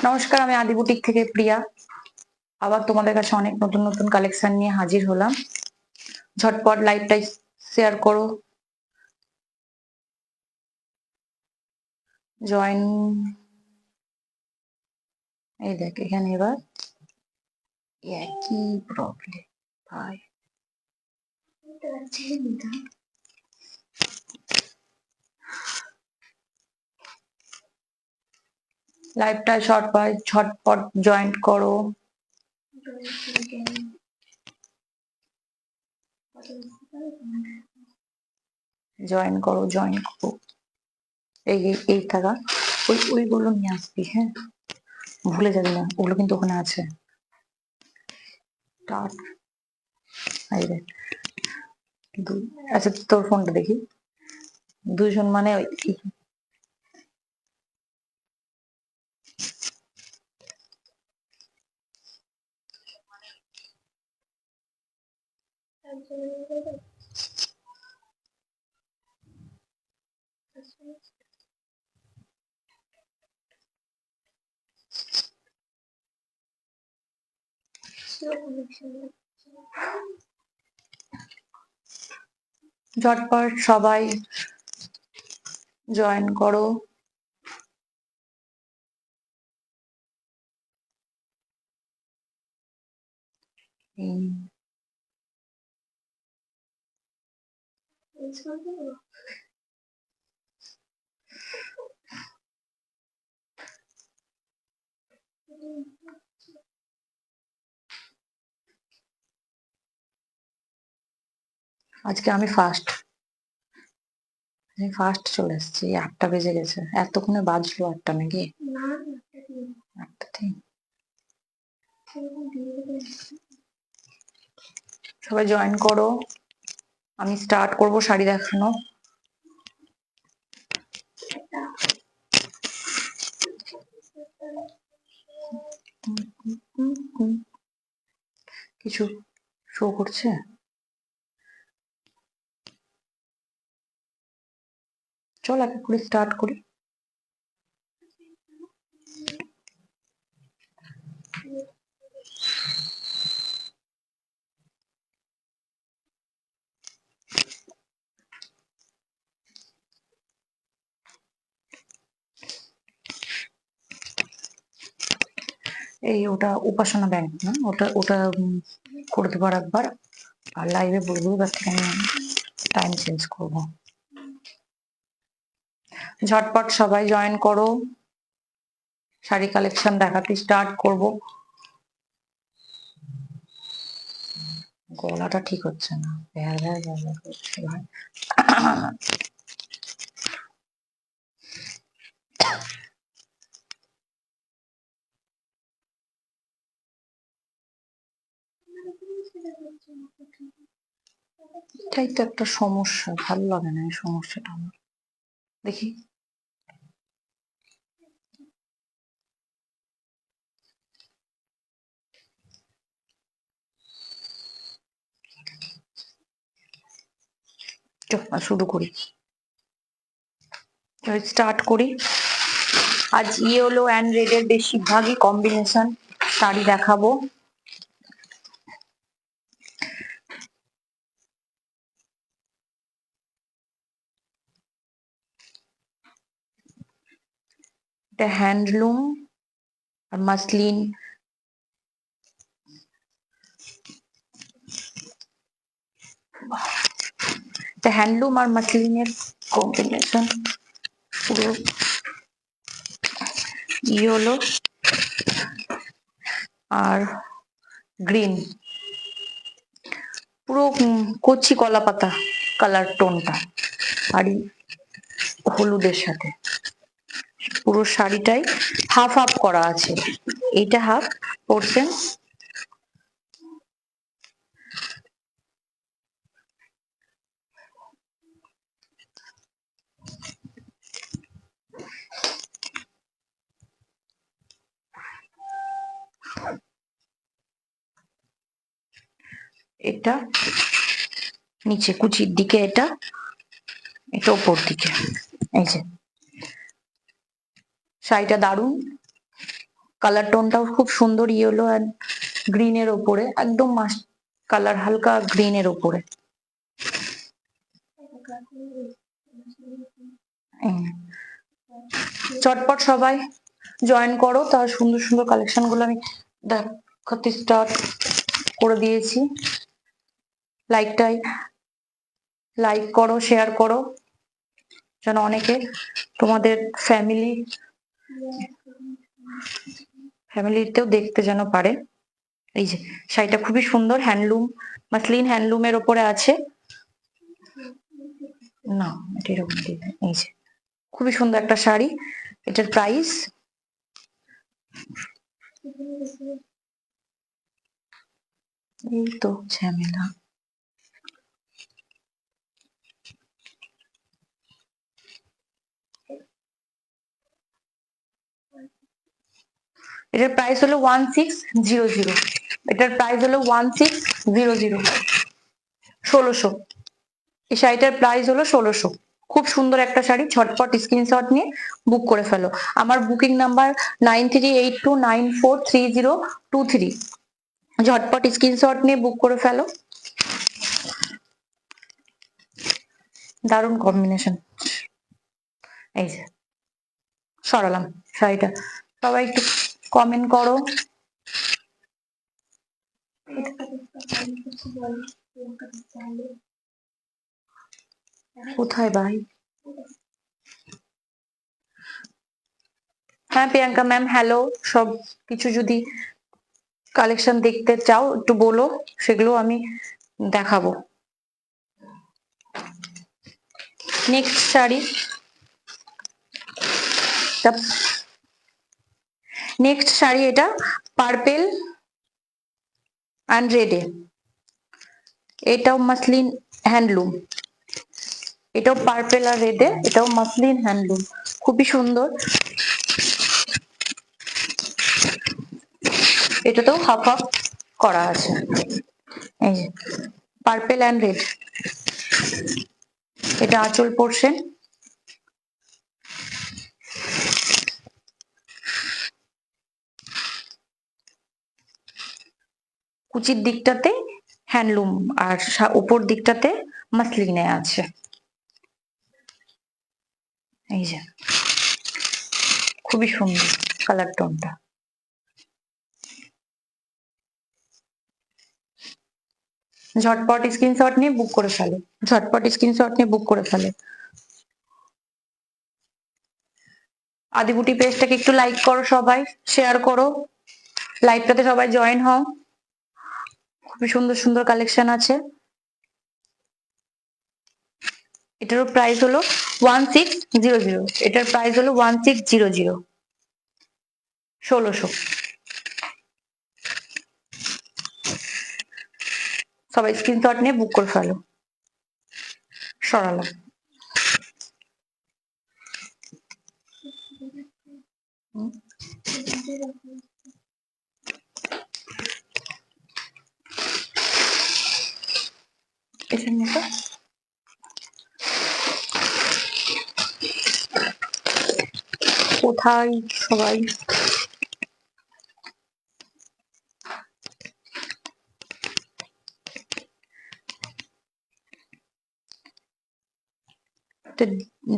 নমস্কার, আমি আদি বুটিক থেকে প্রিয়া। আবার তোমাদের কাছে অনেক নতুন নতুন কালেকশন নিয়ে হাজির হলাম। ঝটপট লাইভটা শেয়ার করো, জয়েন। এই দেখ এখানে এবার একই প্রবলেম ভাই। লাইভটা ঝটপট জয়েন করো। জয়েন করো। এই থাকা ওইগুলো নিয়ে আসবি, হ্যাঁ ভুলে যাবি না, ওগুলো কিন্তু ওখানে আছে। আচ্ছা তোর ফোনটা দেখি। দুজন মানে ঝটপট সবাই জয়েন করো। আজকে আমি ফার্স্ট চলে এসেছি। 8টা বেজে গেছে, এতক্ষণে বাজলো 8টা নাকি? 8টা ঠিক। সবাই জয়েন করো, আমি স্টার্ট করব শাড়ি দেখানো। কিছু শো করছে? চল এক করে স্টার্ট করি। এই ওটা উপাসনা ব্যাংক না, ওটা করে দেবো একবার। আর লাইভে বলবো এবার থেকে আমি টাইম চেঞ্জ করব। ঝটপট সবাই জয়েন করো, শাড়ি কালেকশন দেখাতে স্টার্ট করব। গলাটা ঠিক হচ্ছে না, ভ্যার করছে ভাই। এটাই তো একটা সমস্যা, ভালো লাগে না এই সমস্যাটা আমার। দেখি শুরু করি, স্টার্ট করি। আজ ইয়েলো অ্যান্ড রেড এর বেশিরভাগই কম্বিনেশন শাড়ি দেখাবো। এটা হ্যান্ডলুম আর মাসলিন, এটা হ্যান্ডলুম আর মাসলিনের কম্বিনেশন। পুরো ইয়েলো আর গ্রিন, পুরো কচি কলা পাতা কালার টোনটা, আর হলুদের সাথে পুরো শাড়িটাই হাফ হাফ করা আছে। এইটা হাফ পোর্শন, এটা নিচে কুচির দিকে, এটা ওপর দিকে। এই যে শাড়িটা দারুন, কালার টোনটাও খুব সুন্দর, ইয়েলো অ্যান্ড গ্রিনের ওপরে, একদম মাস্ট কালার, হালকা গ্রিনের ওপরে। চটপট সবাই জয়েন করো, তার সুন্দর সুন্দর কালেকশন গুলো আমি দেখাতে স্টার্ট করে দিয়েছি। লাইক করো, শেয়ার করো, যেন অনেকে তোমাদের ফ্যামিলিতেও দেখতে যেন পারে। এই যে শাড়িটা খুবই সুন্দর, হ্যান্ডলুম, মাসলিন হ্যান্ডলুমের ওপরে আছে। না এটা এরকম, এই যে খুবই সুন্দর একটা শাড়ি। এটার প্রাইস এই তো ঝামেলা, এটার প্রাইস হলো 1600। এটার প্রাইস হলো 1600, 1600। এই শাড়িটার প্রাইস হলো 1600। খুব সুন্দর একটা শাড়ি, ঝটপট স্ক্রিনশট নিয়ে বুক করে ফেলো। আমার বুকিং নাম্বার 9382943023। ঝটপট স্ক্রিনশট নিয়ে বুক করে ফেলো। দারুণ কম্বিনেশন। এই যে সরালাম শাড়িটা, সবাই একটু কমেন্ট করো। কোথায় ভাই? হ্যাঁ প্রিয়াঙ্কা ম্যাম, হ্যালো। সব কিছু যদি কালেকশন দেখতে চাও একটু বলো, সেগুলো আমি দেখাবো। নেক্সট শাড়ি, নেক্সট শাড়ি এটা পার্পেল অ্যান্ড রেডে, এটাও মাসলিন হ্যান্ডলুম। এটাও পার্পেল আর রেডে, এটাও মাসলিন হ্যান্ডলুম, খুবই সুন্দর। এটাতেও হাফ হাফ করা আছে। এই যে পার্পেল অ্যান্ড রেড, এটা আঁচল পোর্শন। কুচির দিকটাতে হ্যান্ডলুম আর উপর দিকটাতে মাসলিনে আছে। এই যে খুবই সুন্দর কালার টোনটা। ঝটপট স্ক্রিনশট নিয়ে বুক করে ফেলো, ঝটপট স্ক্রিনশট নিয়ে বুক করে ফেলো। আদিবুটি পেজটাকে একটু লাইক করো, সবাই শেয়ার করো, লাইভটাতে সবাই জয়েন হও। খুবই সুন্দর সুন্দর কালেকশন আছে। এটারও প্রাইস হলো 1600। এটার প্রাইস হলো 1600, 1600। সবাই স্ক্রিনশট নিয়ে বুক করে ফেলো। সরালাম। কোথায় সবাই?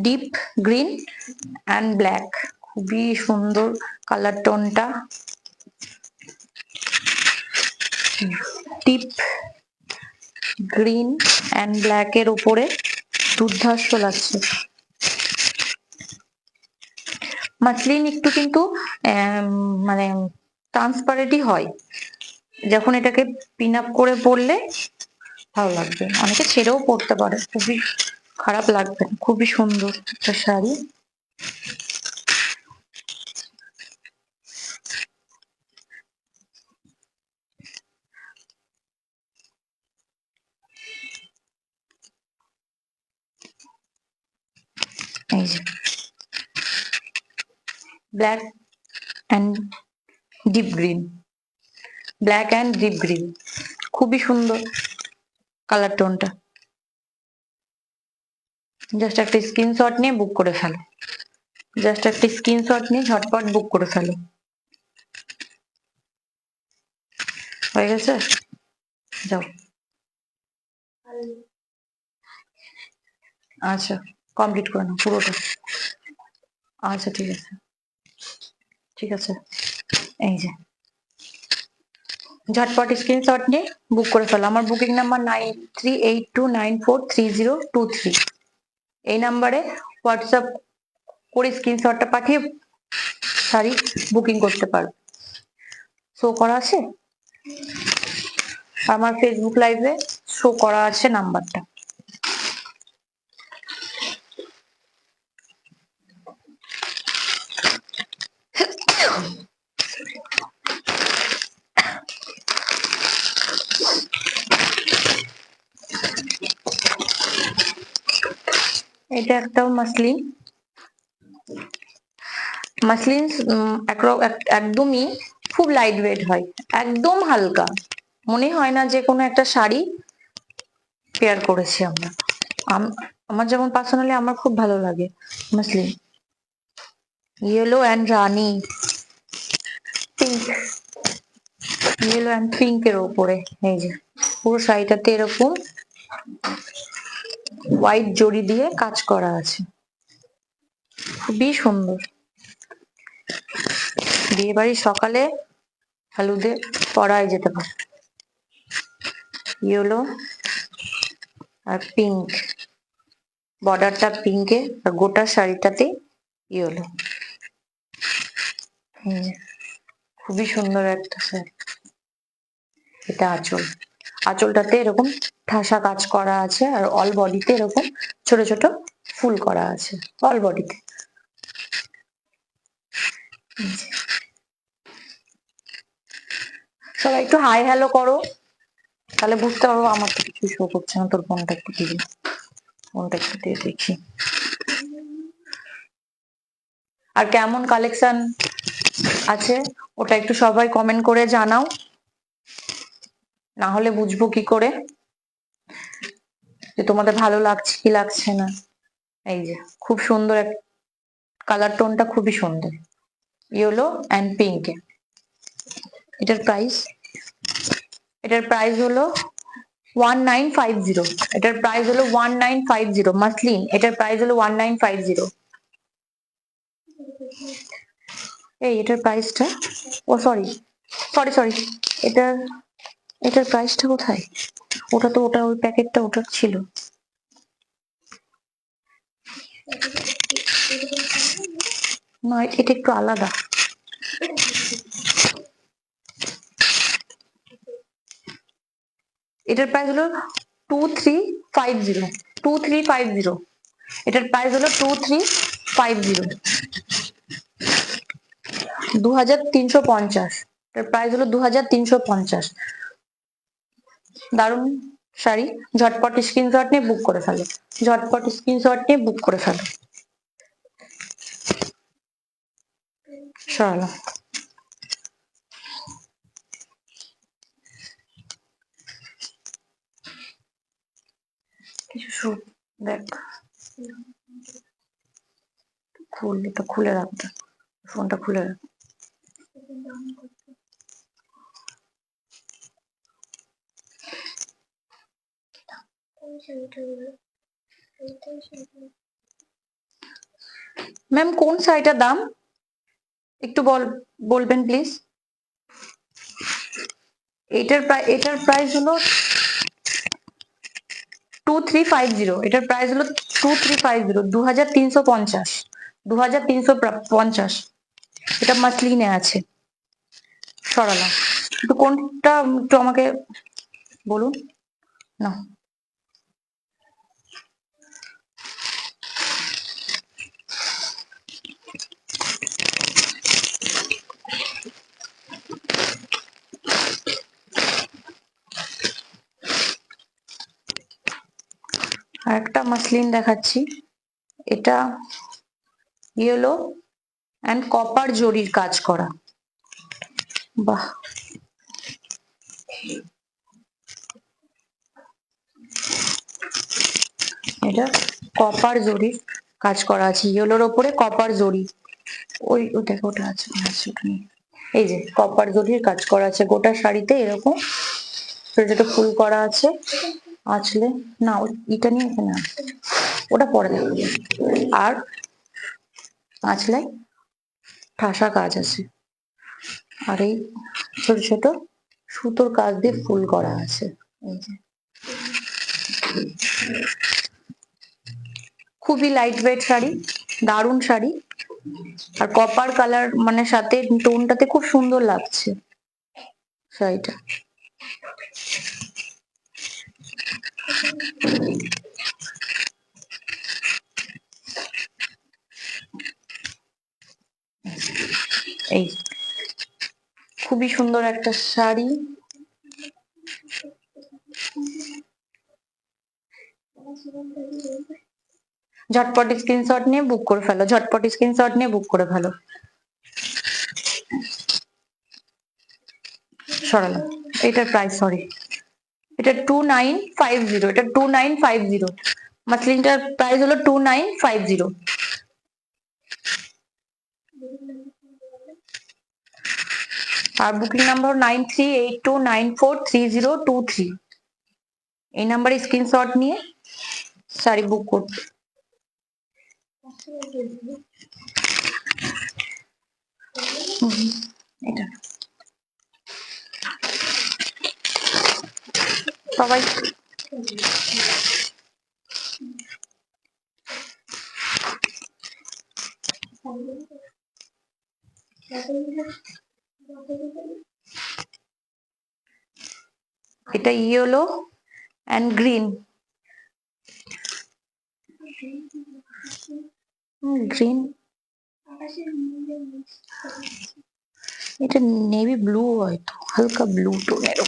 ডিপ গ্রিন অ্যান্ড ব্ল্যাক, খুবই সুন্দর কালার টোনটা। ডিপ গ্রিন অ্যান্ড ব্ল্যাক এর উপরে দুর্ধর্ষ লাগছে। মাসলিন একটু কিন্তু মানে ট্রান্সপারেন্টই হয়, যখন এটাকে পিন আপ করে পরলে ভালো লাগবে, অনেকে ছেড়েও পরতে পারে, খুবই খারাপ লাগবে। খুবই সুন্দর একটা শাড়ি। এই যে black and deep green, black and deep green, খুবই সুন্দর কালার টোনটা। জাস্ট একটা স্ক্রিনশট নিয়ে বুক করে ফেলো, জাস্ট একটা স্ক্রিনশট নিয়ে ঝটপট বুক করে ফেলো। হয়ে গেছে, যাও। আচ্ছা, কমপ্লিট করে নাও পুরোটা। আচ্ছা ঠিক আছে, ঠিক আছে। এই যে ঝটপট স্ক্রিনশট নিয়ে বুক করে ফেলো। আমার বুকিং নাম্বার 9382943023। এই নাম্বারে হোয়াটসঅ্যাপ করে স্ক্রিনশটটা পাঠিয়ে শাড়ি বুকিং করতে পারো। শো করা আছে, আমার ফেসবুক লাইভে শো করা আছে নাম্বারটা। এটা একটাও মাসলিন। মাসলিন একদমই খুব লাইট ওয়েট হয়, একদম হালকা, মনে হয় না যে কোনো একটা শাড়ি পেয়ার করেছি আমরা। আমার যেমন পার্সোনালি আমার খুব ভালো লাগে muslin. Yellow and rani pink, yellow and পিঙ্কের ওপরে এই যে পুরো শাড়িটাতে এরকম হোয়াইট জড়ি দিয়ে কাজ করা আছে, খুবই সুন্দর। বিয়ে বাড়ির সকালে হলুদে পরায় যেতে পারে। ইয়েলো আর পিঙ্ক, বর্ডারটা পিঙ্কে আর গোটা শাড়িটাতে ইয়েলো। খুবই সুন্দর একটা শাড়ি। এটা আঁচল, আঁচলটাতে এরকম ঠাসা কাজ করা আছে আর অল বডিতে এরকম ছোট ছোট ফুল করা আছে অল বডিতে। সবাই একটু হাই হ্যালো করো, তাহলে বুঝতে পারবো। আমার তো কিছু শো করছে না, তোর ফোনটা একটু দিবি, ফোনটা একটু দিয়ে দেখি। আর কেমন কালেকশন আছে ওটা একটু সবাই কমেন্ট করে জানাও, না হলে বুঝবো কি করে যে তোমাদের ভালো লাগছে কি লাগছে না। এই যে খুব সুন্দর এক কালার টোনটা, খুবই সুন্দর, ইয়েলো অ্যান্ড পিঙ্ক। এটার প্রাইস, এটার প্রাইস হলো 1950। এটার প্রাইস হলো 1950 মাসলিন। এটার প্রাইস হলো 1950। এই এটার প্রাইসটা, ও সরি সরি সরি, এটার এটার প্রাইসটা কোথায়? ওটা তো ওটা ওই প্যাকেটটা ওটা ছিল। না এটা একটু আলাদা। এটার প্রাইস হলো 2350, 2350। এটার প্রাইস হলো 2350, 2350। এটার প্রাইস হলো 2350। দারুন শাড়ি, ঝটপট স্ক্রিনশট নিয়ে বুক করে ফেলো, ঝটপট স্ক্রিনশট নিয়ে বুক করে ফেলো। সরালাম। কিছু দেখ, খুললে তো খুলে রাখতে, ফোনটা খুলে রাখ। ম্যাম কোন শাড়িটার দাম একটু বলবেন প্লিজ। এটার প্রাইস হলো 2350। এটার প্রাইস হলো 2350, 2350, 2350। এটা মাসলিনে আছে। সরালাম। একটু কোনটা একটু আমাকে বলুন না। আর একটা মাসলিন দেখাচ্ছি, এটা ইয়েলো অ্যান্ড কপার জরির কাজ করা। বাহ, এটা কপার জরির কাজ করা আছে, ইয়েলোর ওপরে কপার জরি। ওই দেখো ওটা আছে, ওটা নেই। এই যে কপার জরির কাজ করা আছে গোটা শাড়িতে, এরকম ছোট ছোট ফুল করা আছে। আঁচলে না, এটা নিয়ে এখানে ওটা পরে দেখো। আর আঁচলায় ঠাসা কাজ আছে, আর এই ছোট ছোট সুতোর কাজ দিয়ে ফুল করা আছে। এই যে খুবই লাইট ওয়েট শাড়ি, দারুণ শাড়ি। আর কপার কালার মানে সাথে টোনটাতে খুব সুন্দর লাগছে শাড়িটা। এই খুবই সুন্দর একটা শাড়ি। ঝটপট স্ক্রিনশট নিয়ে বুক করে ফেলো, ঝটপট স্ক্রিনশট নিয়ে বুক করে ফেলো। সরালাম। এটার প্রাইস, সরি, এটা 2950, এটা 2950। মাসলিনটার প্রাইস হলো 2950। আর বুকিং নাম্বার 9382943023। এই নাম্বারে স্ক্রিনশট নিয়ে শাড়ি বুক করতে। এটা সবাই এটা ইয়েলো অ্যান্ড গ্রিন, গ্রিন, এটা নেভি ব্লু, হয়তো হালকা ব্লু টোনের,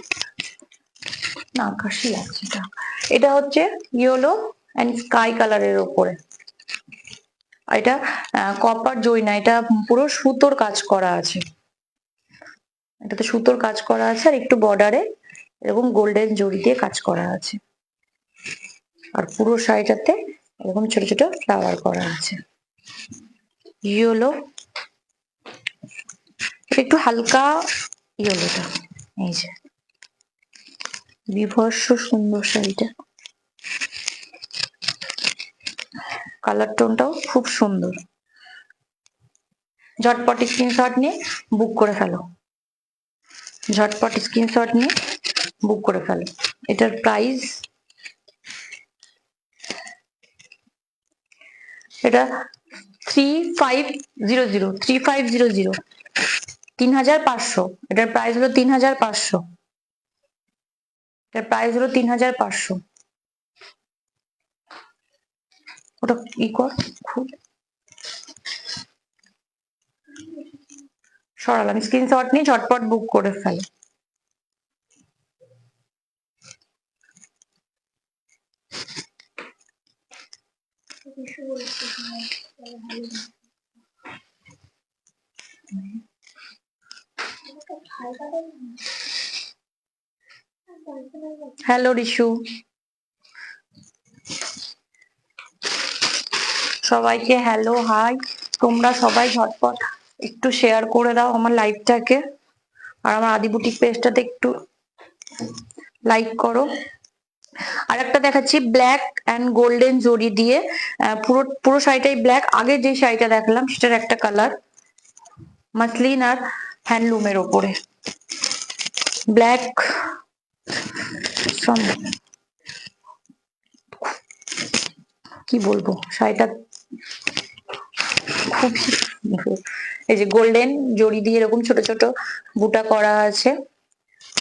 না আকাশি লাগছে এটা। এটা হচ্ছে ইয়েলো অ্যান্ড স্কাই কালারের উপরে। এটা কপার জরি না, এটা পুরো সুতোর কাজ করা আছে, এটাতে সুতোর কাজ করা আছে, আর একটু বর্ডারে এরকম গোল্ডেন জরি দিয়ে কাজ করা আছে। আর পুরো শাড়িটাতে এরকম ছোট ছোট ফ্লাওয়ার করা আছে। ইয়েলো, একটু হালকা ইয়েলোটা। এই যে বিভৎস সুন্দর শাড়িটা, কালার টোনটাও খুব সুন্দর। ঝটপট স্ক্রিনশট নিয়ে বুক করে ফেলো, ঝটপট স্ক্রিনশট নিয়ে বুক করে ফেলো। এটার প্রাইস, এটা 3500, 3500, 3500। এটার প্রাইস হলো 3500, এটার প্রাইস হলো 3500। ওটা ই কর, খুব সরালাম। স্ক্রিনশট নিয়ে ঝটপট বুক করে ফেলো। হ্যালো রিশু, সবাইকে হ্যালো হাই। তোমরা সবাই ঝটপট একটু শেয়ার করে দাও আমার লাইভটাকে, আর আমার আদি বুটিক পেজটাতে একটু লাইক করো। আর একটা দেখাচ্ছি ব্ল্যাক অ্যান্ড গোল্ডেন জরি দিয়ে, পুরো পুরো শাড়িটাই ব্ল্যাক। আগে যে শাড়িটা দেখলাম সেটার একটা কালার, মাসলিন আর হ্যান্ডলুমের ওপরে ব্ল্যাক। কি বলবো, শাড়িটা খুবই, এই যে গোল্ডেন জরি দিয়ে এরকম ছোট ছোট বুটা করা আছে,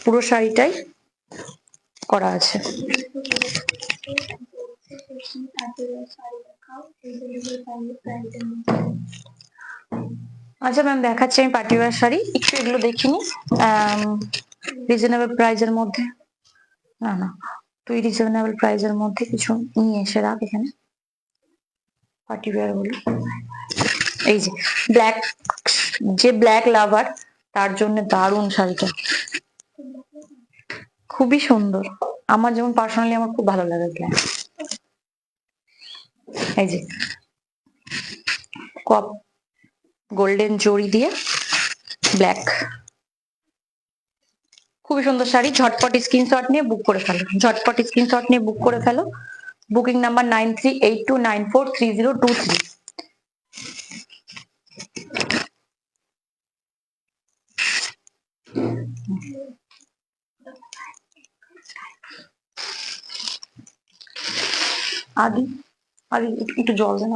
পুরো শাড়িটাই করা আছে। আচ্ছা ম্যাম দেখাচ্ছি আমি পার্টিওয়ার শাড়ি, একটু এগুলো দেখিনি রিজনেবল প্রাইজের মধ্যে। না না, তুই রিজনেবল প্রাইজের মধ্যে কিছু নিয়ে এসে রাখ এখানে পার্টিওয়ার গুলো। এই যে ব্ল্যাক, যে ব্ল্যাক লাভার তার জন্য দারুণ শাড়িটা, খুবই সুন্দর। আমার যেমন পার্সোনালি আমার খুব ভালো লাগে ব্ল্যাক। এই যে কপ গোল্ডেন জরি দিয়ে ব্ল্যাক। খুবই সুন্দর শাড়ি, ঝটপট স্ক্রিনশট নিয়ে বুক করে ফেলো, ঝটপট স্ক্রিনশট নিয়ে বুক করে ফেলো। Booking number 9382943023। আদি আদি একটু জল দেন।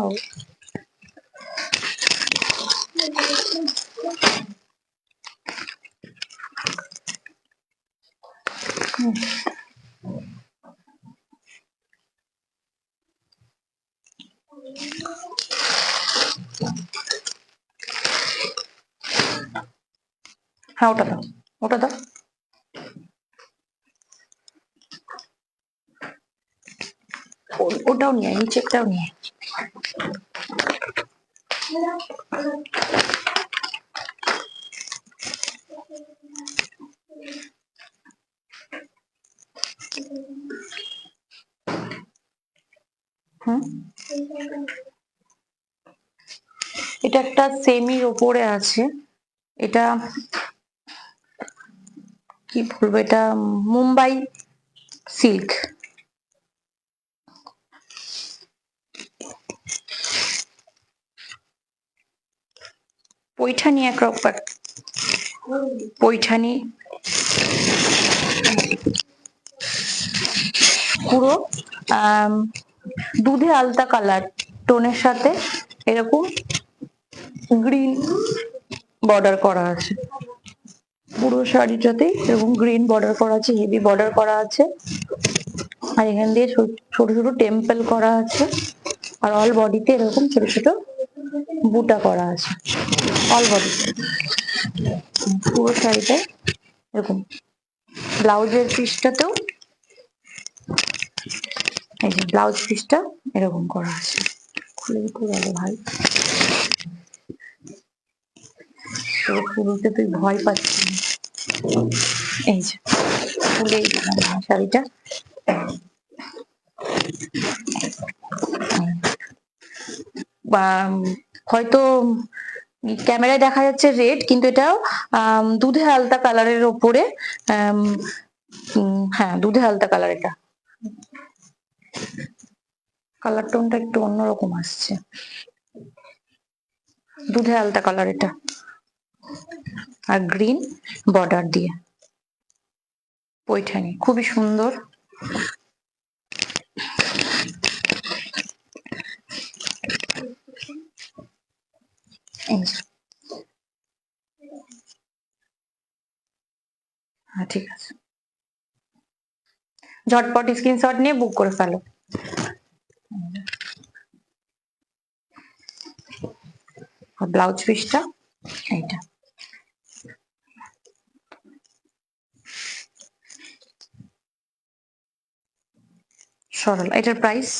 হ্যাঁ ওটা দাও, ওটা দাও। ওটাও নিয়ে নিচেরটাও নিয়ে। এটা একটা সেমির ওপরে আছে, এটা কি বলবো, এটা মুম্বাই সিল্ক। পৈঠানি এক রকম, পৈঠানি পুরো দুধে আলতা কালার টোনের সাথে এরকম গ্রিন বর্ডার করা আছে, পুরো শাড়িটাতেই এরকম গ্রিন বর্ডার করা আছে, হেভি বর্ডার করা আছে, আর এখান দিয়ে ছোট ছোট টেম্পল করা আছে, আর অল বডিতে এরকম ছোট ছোট বুটা করা আছে, অল বডিতে পুরো শাড়িটায় এরকম। ব্লাউজের পিসটাতেও এই যে ব্লাউজ পিসটা এরকম করা আছে। খুলে দিতে গেল ভাই, পুরোতে তুই ভয় পাচ্ছিস। এই যে খুলে শাড়িটা, হয়তো ক্যামেরায় দেখা যাচ্ছে রেড, কিন্তু এটা দুধে আলতা কালারের ওপরে, হ্যাঁ দুধে আলতা কালার, এটা কালার টোনটা একটু অন্যরকম আসছে, দুধে আলতা কালার এটা, আর গ্রিন বর্ডার দিয়ে পৈঠানি, খুবই সুন্দর। হ্যাঁ ঠিক আছে, ঝটপট স্ক্রিনশট নিয়ে বুক করে ফেলো। ব্লাউজ পিসটা এইটা সরল, এটার প্রাইস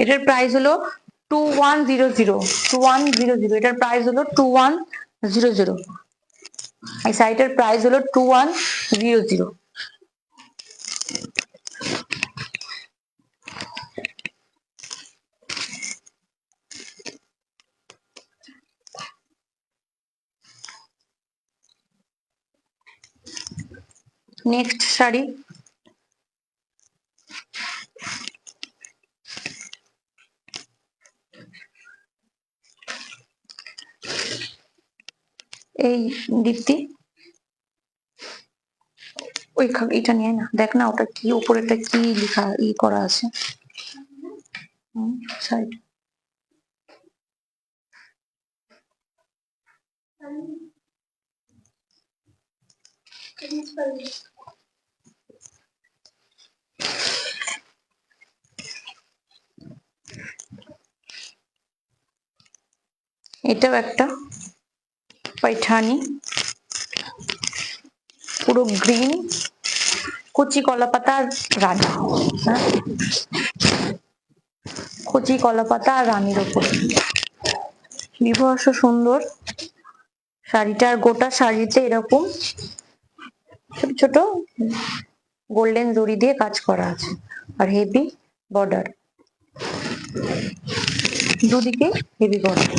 এটার প্রাইস হলো 2100 এটার প্রাইস হলো 2100, এই সাইটের প্রাইস হলো 2100। নেক্সট শাড়ি, এই দীপ্তি ওই এটা নিয়ে না, দেখ না ওটা কি উপরেটা কি লেখা করা আছে সাইড। এটাও একটা পৈঠানি, পুরো গ্রিন কচি কলা পাতা রানী, হ্যাঁ কচি কলা পাতা আর রানীর ওপর বিভৎস সুন্দর শাড়িটা। আর গোটা শাড়িতে এরকম ছোট ছোট গোল্ডেন জরি দিয়ে কাজ করা আছে আর হেভি বর্ডার, দুদিকে হেভি বর্ডার।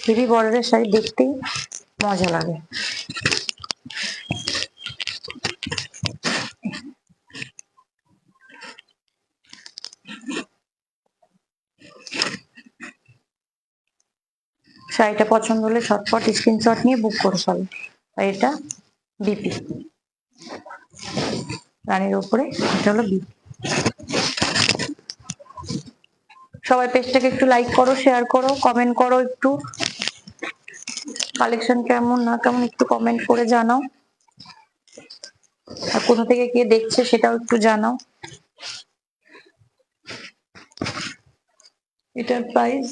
হেভি বর্ডারের শাড়ি দেখতেই মজা লাগে। শাড়িটা পছন্দ হলে ঝটপট স্ক্রিনশট নিয়ে বুক করে ফেলো। আর এটা বিপি রানীর উপরে, এটা হলো বিপি। সবাই পেজটাকে একটু লাইক করো, শেয়ার করো, কমেন্ট করো, একটু কালেকশন কেমন না কেমন একটু কমেন্ট করে জানাও। আর কোথা থেকে কে দেখছে সেটাও একটু জানাও। এটার প্রাইস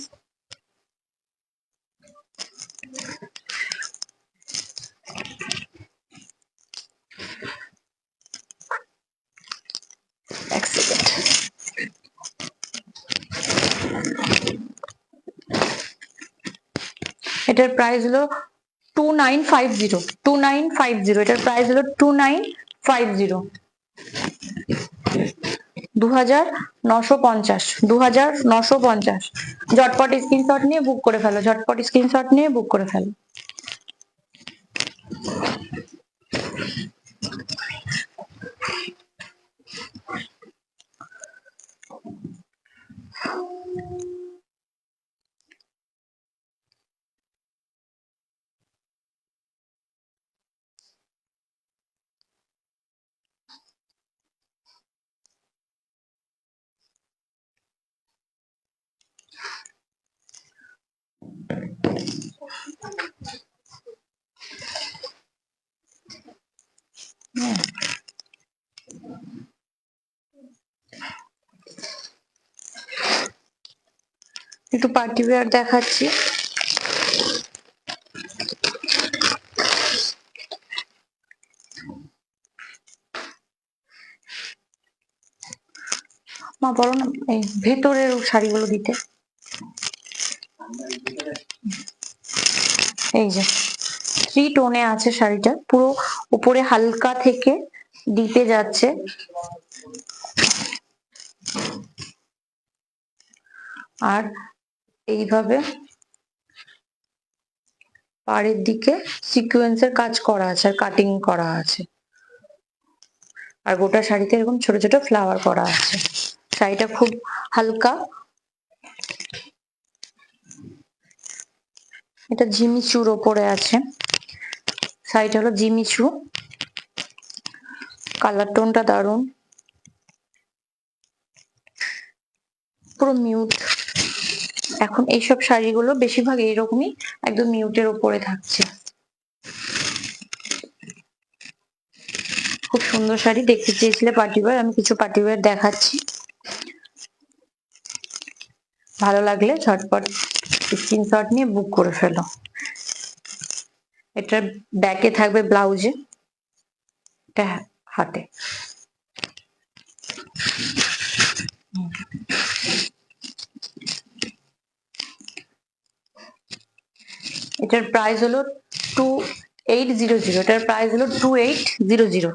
এটার প্রাইস হলো 2950 2950। এটার প্রাইস হলো 2950, 2950 2950। ঝটপট স্ক্রিনশট নিয়ে বুক করে ফেলো, ঝটপট স্ক্রিনশট নিয়ে বুক করে ফেলো। একটু পার্টি ওয়্যার দেখাচ্ছি। মা বলো না এই ভেতরের শাড়িগুলো দিতে। এই যে 3 টোনে আছে শাড়িটা, পুরো উপরে হালকা থেকে ডিপে যাচ্ছে। আর এইভাবে পাড়ের দিকে সিকোয়েন্সের কাজ করা আছে আর কাটিং করা আছে। আর গোটা শাড়িতে এরকম ছোট ছোট ফ্লাওয়ার করা আছে। শাড়িটা খুব হালকা। এটা জিমিচুর ওপরে আছে। শাড়িটা হলো জিমিচু, কালার টোনটা দারুন, পুরো মিউট। এখন এইসব শাড়িগুলো বেশিরভাগ এইরকমই একদম মিউটের ওপরে থাকছে। খুব সুন্দর শাড়ি। দেখতে চেয়েছিলে পার্টি ওয়্যার, আমি কিছু পার্টি ওয়্যার দেখাচ্ছি। ভালো লাগলে ঝটপট স্ক্রিনশট নিয়ে বুক করে ফেলো। এটার ব্যাকে থাকবে ব্লাউজে, এটা হাতে। এটার প্রাইস হলো 2800। এটার প্রাইস হলো 2800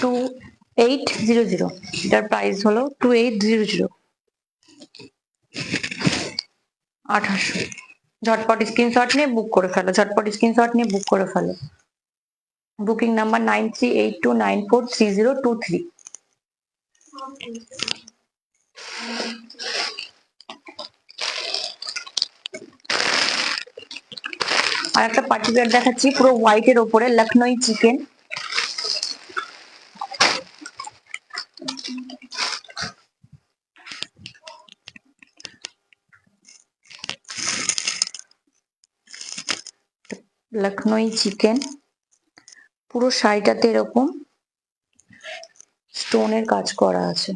2800। এটার প্রাইস হলো 2800 2800। ঝটপট স্ক্রিনশট নিয়ে বুক করে ফেলো, ঝটপট স্ক্রিনশট নিয়ে বুক করে ফেলো। Booking number 9382943023। আর একটা পার্টি ওয়্যার দেখাচ্ছি পুরো হোয়াইটের ওপরে, লখনই চিকেন। লখনই চিকেন, পুরো শাড়িটাতে এরকম স্টোনের কাজ করা আছে।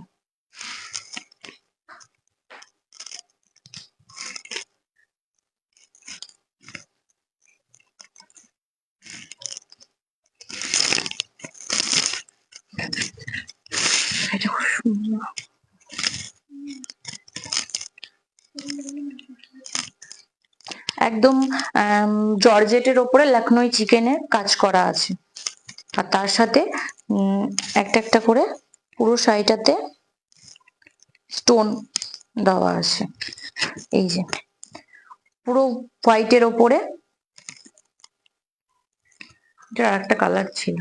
একদম জর্জেটের ওপরে লখনৌ চিকেনের কাজ করা আছে, আর তার সাথে একটা একটা করে পুরো শাড়িটাতে স্টোন দেওয়া আছে। এই যে পুরো হোয়াইটের ওপরে, এটা একটা কালার ছিল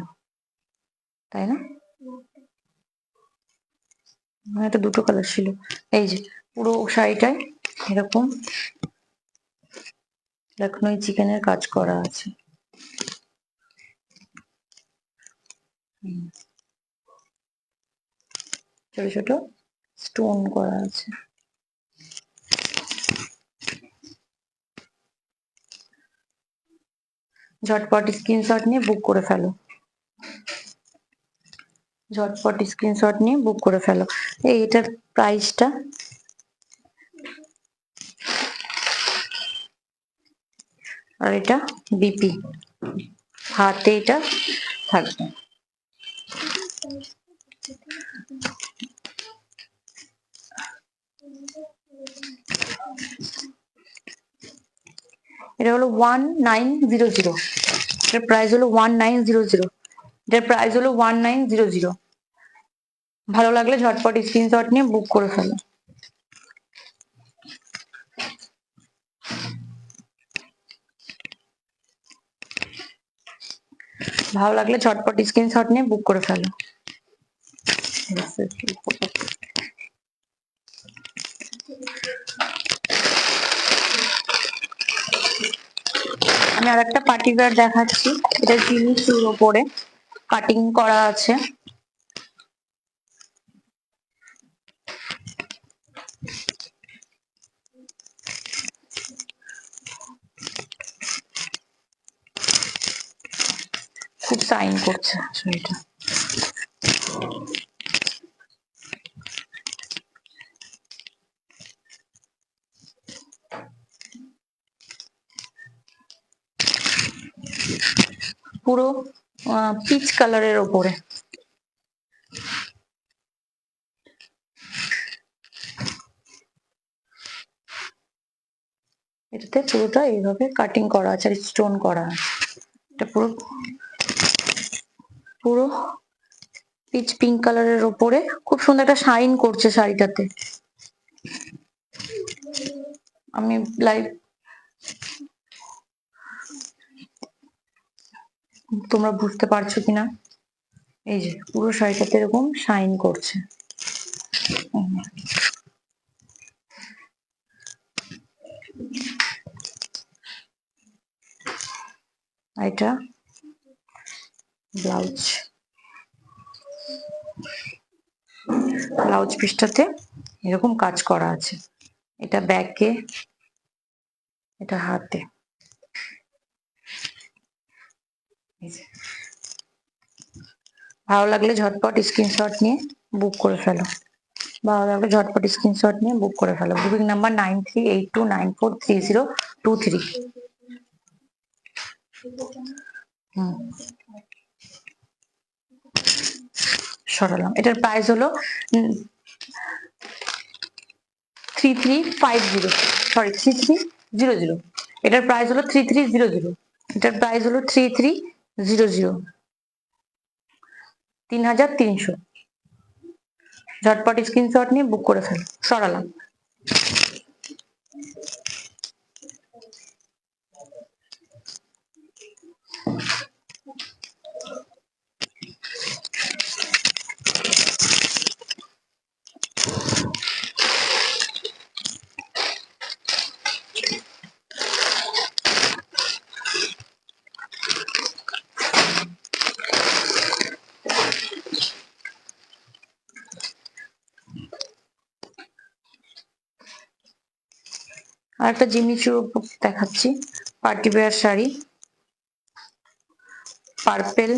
তাই না, এটা দুটো কালার ছিল। এই যে পুরো শাড়িটায় এরকম লখনৌ চিকেনের কাজ করা আছে। ছোট ছোট স্টোন করা আছে। ঝটপট স্ক্রিনশট নিয়ে বুক করে ফেলো, ঝটপট স্ক্রিনশট নিয়ে বুক করে ফেলো। এটার প্রাইসটা আর এটা বিপি, হাতে এটা থাকবে। এটা হলো 1900, এটার প্রাইস হলো 1900, এটার প্রাইস হলো 1900। ভালো লাগলে ঝটপট স্ক্রিনশট নিয়ে বুক করে ফেলো। ভালো লাগলে ঝটপট স্ক্রিনশট নিয়ে বুক করে ফেলো। আমি আর একটা পার্টি ওয়্যার দেখাচ্ছি, এটা জিনিসের উপরে কাটিং করা আছে। খুব সাইন করছে শাড়িটা। পুরো পিচ কালারের ওপরে, এটাতে পুরোটা এইভাবে কাটিং করা আছে আর স্টোন করা আছে। এটা পুরো পুরো পিচ পিঙ্ক কালারের ওপরে খুব সুন্দর একটা শাইন করছে শাড়িটাতে। আমি লাইভ, তোমরা বুঝতে পারছো কিনা, এই যে পুরো শাড়িটাতে এরকম শাইন করছে। এটা ব্লাউজ, ব্লাউজ পিসটাতে এরকম কাজ করা আছে। এটা ব্যাকে, এটা হাতে। ভালো লাগলে ঝটপট স্ক্রিনশট নিয়ে বুক করে ফেলো। ভালো লাগলে ঝটপট স্ক্রিনশট নিয়ে বুক করে ফেলো। Booking number 9382943023। সরালাম। এটার প্রাইস হলো 3350, সরি 3300। এটার প্রাইস হলো 3300, এটার প্রাইস হলো 3300, 3300। ঝটপট স্ক্রিনশট নিয়ে বুক করে ফেলো। সরালাম। আর একটা জিমিচুর দেখাচ্ছি, পার্টি ওয়্যার শাড়ি, পার্পেল,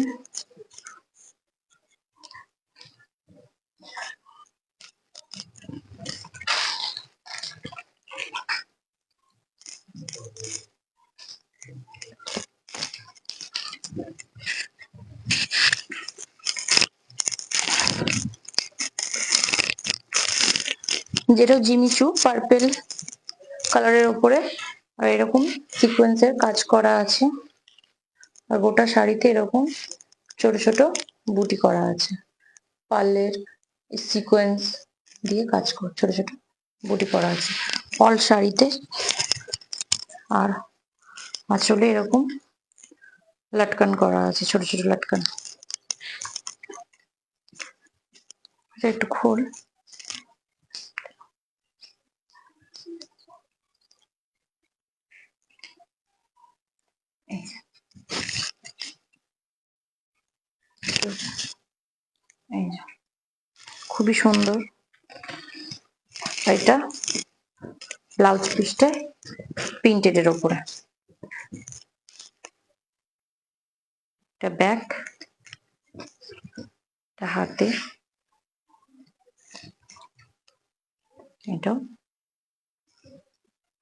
যেটা জিমিচু পার্পেল কালারের উপরে আর এরকম সিকোয়েন্সের কাজ করা আছে, আর গোটা শাড়িতে এরকম ছোট ছোট বুটি করা আছে, পার্লের সিকোয়েন্স দিয়ে কাজ কর, ছোট ছোট বুটি করা আছে অল শাড়িতে। আর আঁচলে এরকম লটকান করা আছে, ছোট ছোট লটকান। একটু খোল। খুবই সুন্দর। এটা ব্লাউজ পিসটা প্রিন্টেড এর উপরে, এটা ব্যাক, এটা হাতে, এটাও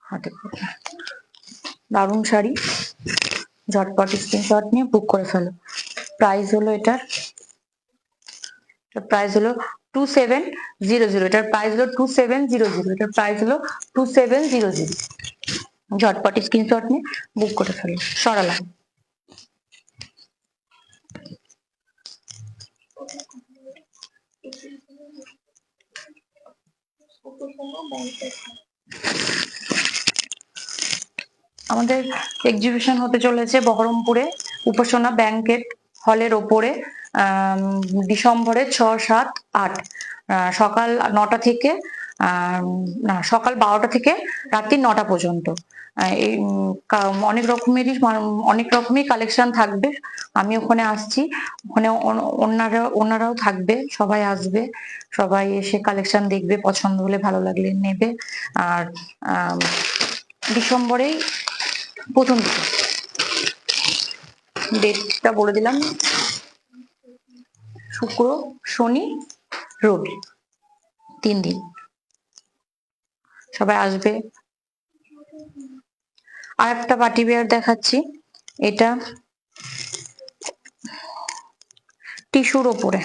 হাতে পড়বে। দারুণ শাড়ি, ঝটপট স্ক্রিনশট নিয়ে বুক করে ফেলো। প্রাইস হলো এটার প্রাইস হলো 2700, এটার প্রাইস হলো 2700, এটার প্রাইস হলো 2700। ঝটপট স্ক্রিনশট নিয়ে বুক করে ফেলো। সরালাম। আমাদের এক্সিবিশন হতে চলেছে বহরমপুরে উপাসনা ব্যাংকেট হলের ওপরে ডিসেম্বরের 6, 7, 8 সকাল 9টা থেকে না সকাল 12টা থেকে রাত্রি 9টা পর্যন্ত। এই অনেক রকমেরই কালেকশন থাকবে। আমি ওখানে আসছি, ওখানে ওনারাও থাকবে, সবাই আসবে, সবাই এসে কালেকশন দেখবে, পছন্দ হলে ভালো লাগলে নেবে। আর ডিসেম্বরেই প্রথম দিকে, ডেটটা বলে দিলাম, শুক্র, শনি, রবি, 3 দিন। সবাই আসবে। আর একটা পার্টি ওয়্যার দেখাচ্ছি, এটা টিস্যুর ওপরে,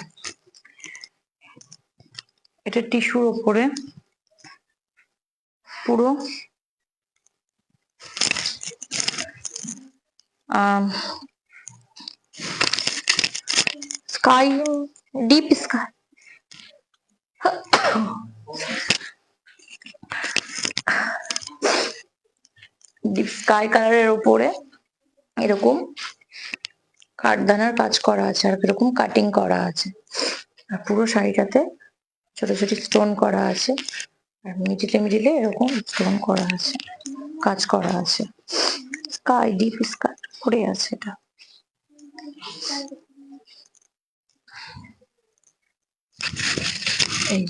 এটা টিস্যুর ওপরে পুরো sky, deep sky, deep sky কালারের উপরে এরকম কাঠদানার কাজ করা আছে, আর এরকম কাটিং করা আছে, আর পুরো শাড়িটাতে ছোট ছোট স্টোন করা আছে, আর মিডিলে এরকম স্টোন করা আছে, কাজ করা আছে। স্কাই, ডিপ স্কাই করে আছে এটা। এই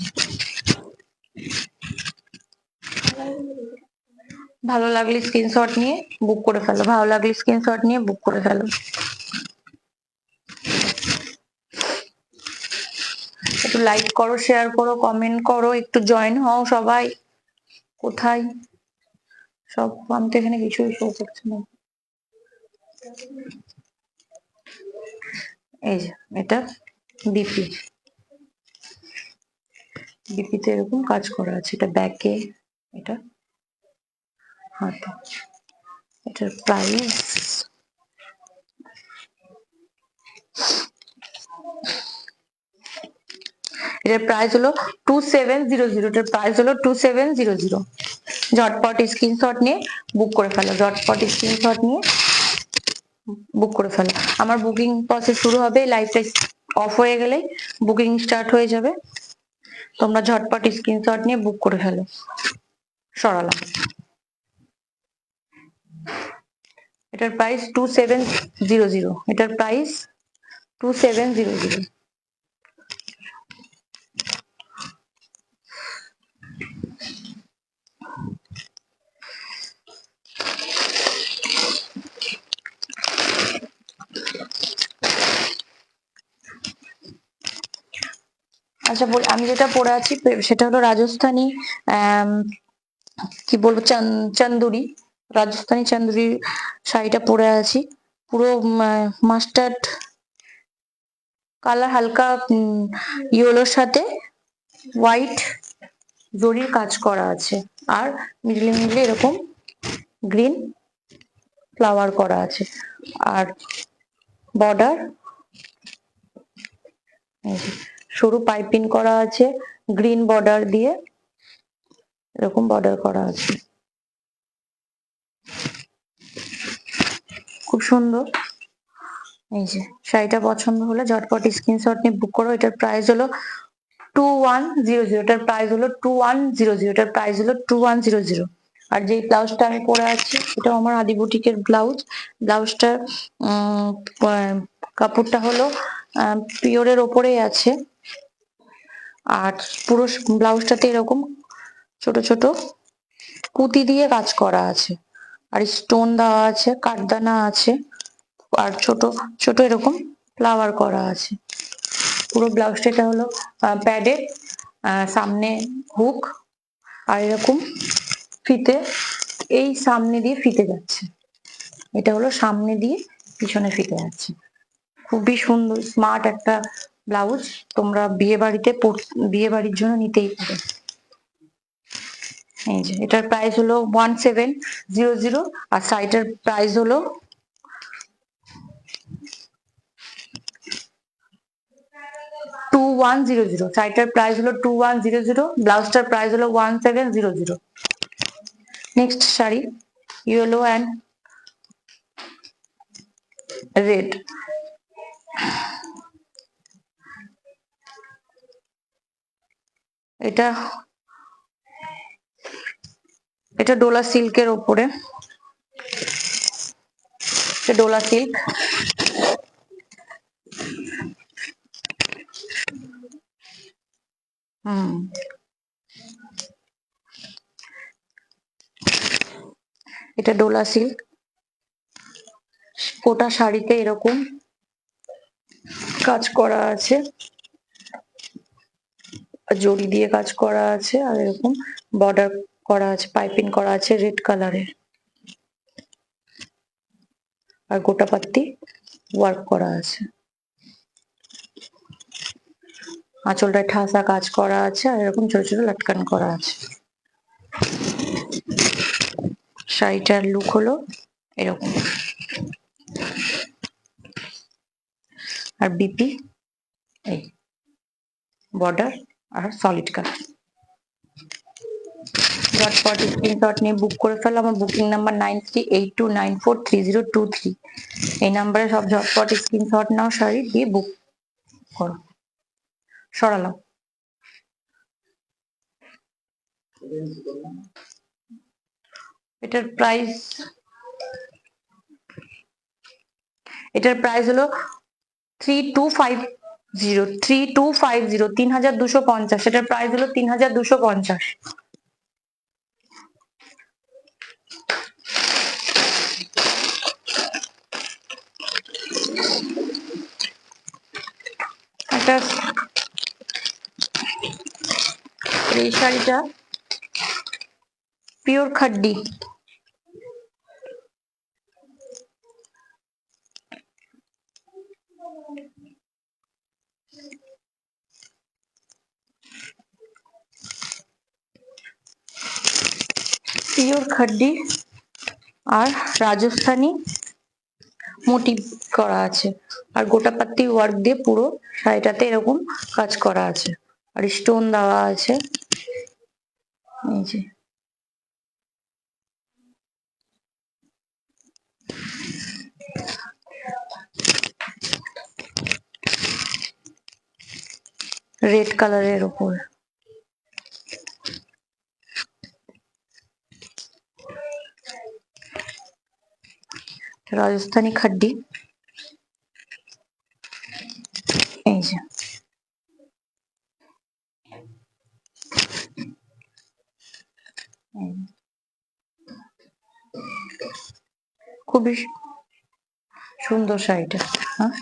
ভালো লাগলে স্ক্রিনশট নিয়ে বুক করে ফেলো, ভালো লাগলে স্ক্রিনশট নিয়ে বুক করে ফেলো। একটু লাইক করো, শেয়ার করো, কমেন্ট করো, একটু জয়েন হও সবাই। কোথায় সব? আমি তো এখানে কিছুই শো করছে না। এই যে এটা বিপি, বিপিতে এরকম কাজ করা আছে, এটা ব্যাকে, এটা হাতে। এটার প্রাইস এটার প্রাইস হলো 2700, এটার প্রাইস হলো 2700। ঝটপট স্ক্রিনশট নিয়ে বুক করে ফেলো, ঝটপট স্ক্রিনশট নিয়ে বুক করে ফেলো। আমার বুকিং প্রসেস শুরু হবে, লাইভটা অফ হয়ে গেলেই বুকিং স্টার্ট হয়ে যাবে। তোমরা ঝটপট স্ক্রিনশট নিয়ে বুক করে ফেলো। সরালাম। এটার প্রাইস 2700, এটার প্রাইস 2700। আচ্ছা, আমি যেটা পরে আছি সেটা হলো রাজস্থানী, কি বলবো, চান্দুরি, রাজস্থানী চান্দুরি শাড়িটা পরে আছি। পুরো মাস্টার্ড কালার, হালকা ইয়েলোর সাথে হোয়াইট জরির কাজ করা আছে, আর মিডলে এরকম গ্রিন ফ্লাওয়ার করা আছে। আর বর্ডার সরু পাইপিং করা আছে, গ্রিন বর্ডার দিয়ে এরকম বর্ডার করা আছে, খুব সুন্দর। এই যে শাড়িটা পছন্দ হলে ঝটপট স্ক্রিনশট নিয়ে বুক করো। এটার প্রাইস হলো 2100, এটার প্রাইস হলো 2100, এটার প্রাইস হলো 2100। আর যে ব্লাউজটা আমি পরে আছি এটা আমার আদি বুটিকের ব্লাউজ। ব্লাউজটার কাপড়টা হলো পিওরের ওপরেই আছে। আর পুরো ব্লাউজটাতে এরকম ছোট ছোট পুঁতি দিয়ে কাজ করা আছে, আর স্টোন দেওয়া আছে, কাঠদানা আছে, আর ছোট ছোট এরকম ফ্লাওয়ার করা আছে। পুরো ব্লাউজটা এটা হলো প্যাডেড, সামনে হুক, আর এরকম ফিতে এই সামনে দিয়ে ফিতে যাচ্ছে। এটা হলো সামনে দিয়ে পিছনে ফিতে যাচ্ছে। খুবই সুন্দর স্মার্ট একটা ব্লাউজ, তোমরা বিয়ে বাড়ির জন্য নিতেই পারো। এই যে এটার প্রাইস হলো 1700, আর শাড়িটার প্রাইস হলো 2100। শাড়িটার প্রাইস হলো 2100, ব্লাউজটার প্রাইস হলো 1700। Next sari yellow and red. এটা এটা ডোলা সিল্কের ওপরে, ডোলা সিল্ক। এটা ডোলা সিল্ক, গোটা শাড়িতে এরকম কাজ করা আছে, জড়ি দিয়ে কাজ করা আছে, আর এরকম বর্ডার করা আছে, পাইপিং করা আছে রেড কালারের, আর গোটা পাত্তি ওয়ার্ক করা আছে। আঁচলটায় ঠাসা কাজ করা আছে, আর এরকম ছোট ছোট লটকান করা আছে। শাড়িটার লুক হলো এরকম, আর বিপি এই বর্ডার আর সলিড কালার। ঝটপট স্ক্রিনশট নিয়ে বুক করে ফেলো। আমার বুকিং নাম্বার 9382943023। এই নাম্বারে সব ঝটপট স্ক্রিনশট নাও, শাড়ি দিয়ে বুক করো। সরালাম। এটার প্রাইস হলো 3250, 3250, এটার প্রাইস হলো 3250। এই শাড়িটা পিওর খাড্ডি, পিওর খাড্ডি, আর রাজস্থানী মোটিভ করা আছে, আর গোটা পাত্তি ওয়ার্ক দিয়ে পুরো শাড়িটাতে এরকম কাজ করা আছে, আর স্টোন দেওয়া আছে। এই যে রেড কালারের উপর রাজস্থানী খাড্ডি। এই যে খুবই সুন্দর শাড়িটা। হ্যাঁ,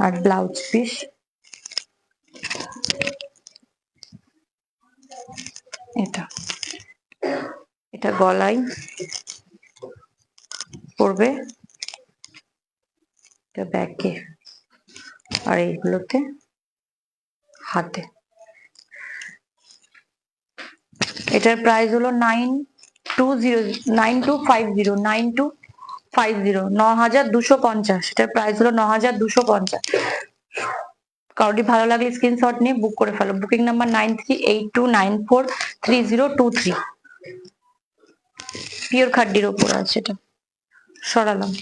আর ব্লাউজ পিস এটা, এটা গলায় পড়বে, এটা ব্যাকে, আর এইগুলোতে হাতে। এটার প্রাইস হলো 9250 9250 এটার প্রাইস হলো 9250। কাউরি ভালো লাগলে স্ক্রিনশট নিয়ে বুক করে ফেলো। Booking number 9382943023। পিওর খাড্ডির ওপর আছে এটা, সরালাম।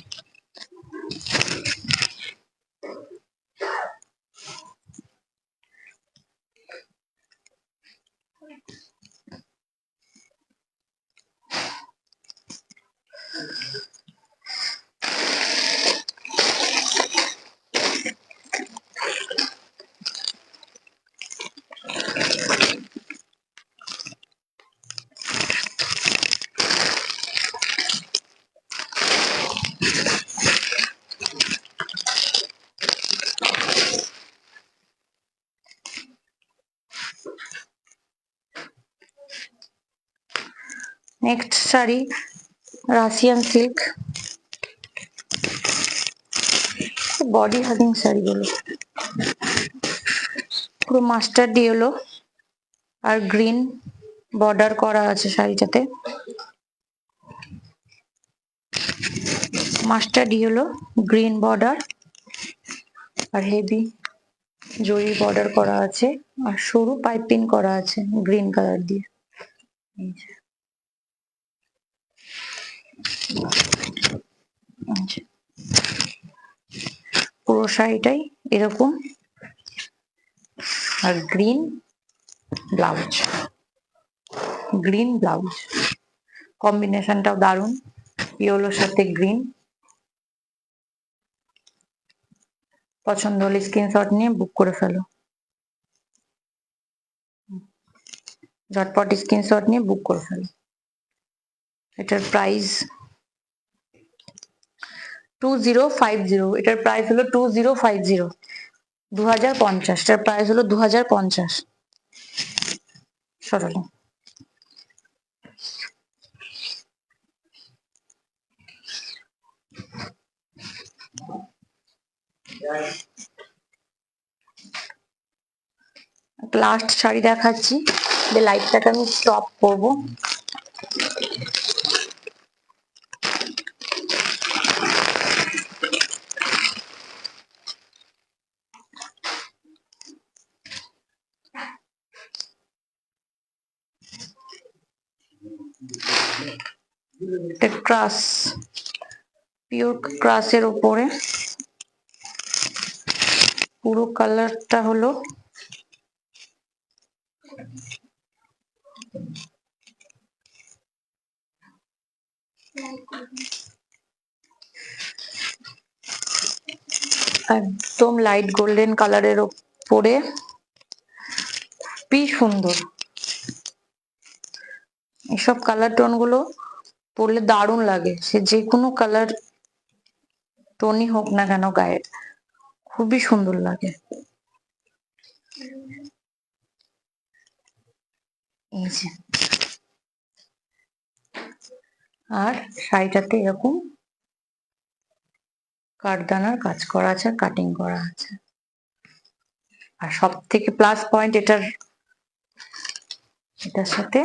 Next sari Russian silk, body hugging শাড়িগুলো পুরো মাস্টার্ড ইয়েলো আর গ্রিন বর্ডার করা আছে শাড়িটাতে। মাস্টার্ড ইয়েলো গ্রিন বর্ডার আর হেভি জরি বর্ডার করা আছে আর সরু পাইপিং করা আছে গ্রিন কালার দিয়ে। পুরো শাড়িটাই এরকম আর গ্রিন ব্লাউজ, গ্রিন ব্লাউজ কম্বিনেশনটাও দারুণ, ইয়েলোর সাথে গ্রিন। পছন্দ হলে স্ক্রিনশট নিয়ে বুক করে ফেলো, ঝটপট স্ক্রিনশট নিয়ে বুক করে ফেলো। এটার প্রাইস 2050, এটার প্রাইস হলো 2050, 2050, এটার প্রাইস হলো 2050। সরালো। লাস্ট শাড়ি দেখাচ্ছি, যে লাইটটাকে আমি স্টপ করবো। ক্রাস, পিওর ক্রাসের উপরে পুরো কালারটা হলো একদম লাইট গোল্ডেন কালারের উপরে, খুবই সুন্দর। এসব কালার টোন গুলো পরলে দারুণ লাগে, সে যে কোনো কালার টোনই হোক না কেন গায়ে, খুবই সুন্দর লাগে। এই যে, আর শাড়িটাতে এরকম কাঠদানার কাজ করা আছে, কাটিং করা আছে। আর সব থেকে প্লাস পয়েন্ট এটার সাথে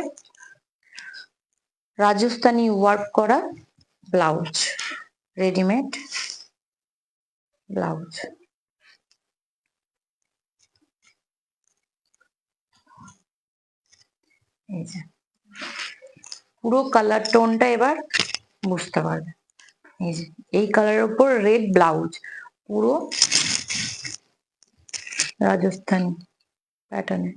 রাজস্থানী ওয়ার্ক করা ব্লাউজ, রেডিমেড ব্লাউজ। এই যে পুরো কালার টোনটা এবার বুঝতে পারবে। এই যে এই কালারের উপর রেড ব্লাউজ, পুরো রাজস্থানী প্যাটার্নে।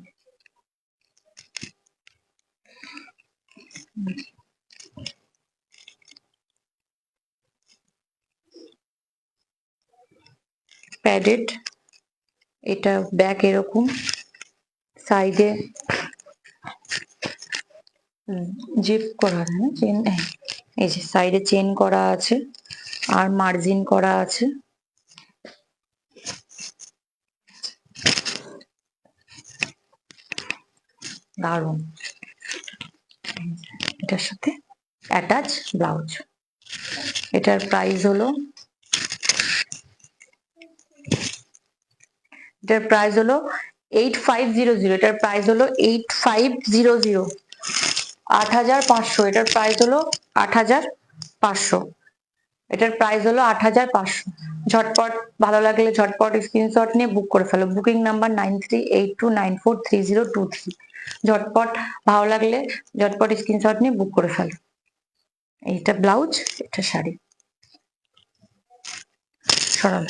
প্যাডেড, এটা ব্যাক এরকম, সাইডে জিপ করা আছে না, চেন, এই যে সাইডে চেন করা আছে আর মার্জিন করা আছে। দারুন, এটার সাথে অ্যাটাচ ব্লাউজ। এটার প্রাইস হলো, এটার প্রাইস হলো 8500, এটার প্রাইস হলো 8500। 8,500, এটার প্রাইস হলো 8,500। এটার প্রাইস হলো 8,500। ঝটপট ভালো লাগলে ঝটপট স্ক্রিনশট নিয়ে বুক করে ফেলো। Booking number 9382943023। ঝটপট ভালো লাগলে ঝটপট স্ক্রিনশট নিয়ে বুক করে ফেলো। এইটা ব্লাউজ, এটা শাড়ি। সরাল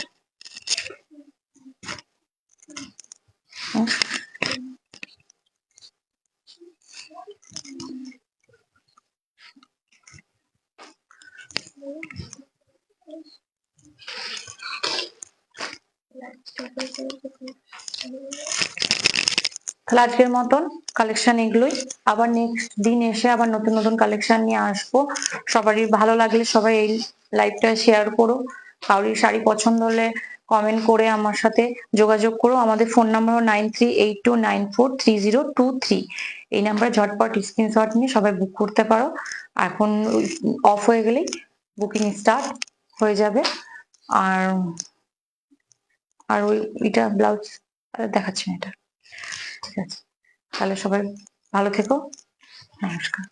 তাহলে আজকের মতন কালেকশন এগুলোই। আবার নেক্সট দিন এসে আবার নতুন নতুন কালেকশন নিয়ে আসবো। সবারই ভালো লাগলে সবাই এই লাইভটা শেয়ার করো। কাউরির শাড়ি পছন্দ হলে কমেন্ট করে আমার সাথে যোগাযোগ করো। আমাদের ফোন নাম্বার 9382943023। এই নাম্বারে ঝটপট স্ক্রিনশট নিয়ে সবাই বুক করতে পারো। এখন অফ হয়ে গেলেই বুকিং স্টার্ট হয়ে যাবে। আর আর ওইটা ব্লাউজ দেখাচ্ছি না এটা। ঠিক আছে, তাহলে সবাই ভালো থেকো। নমস্কার।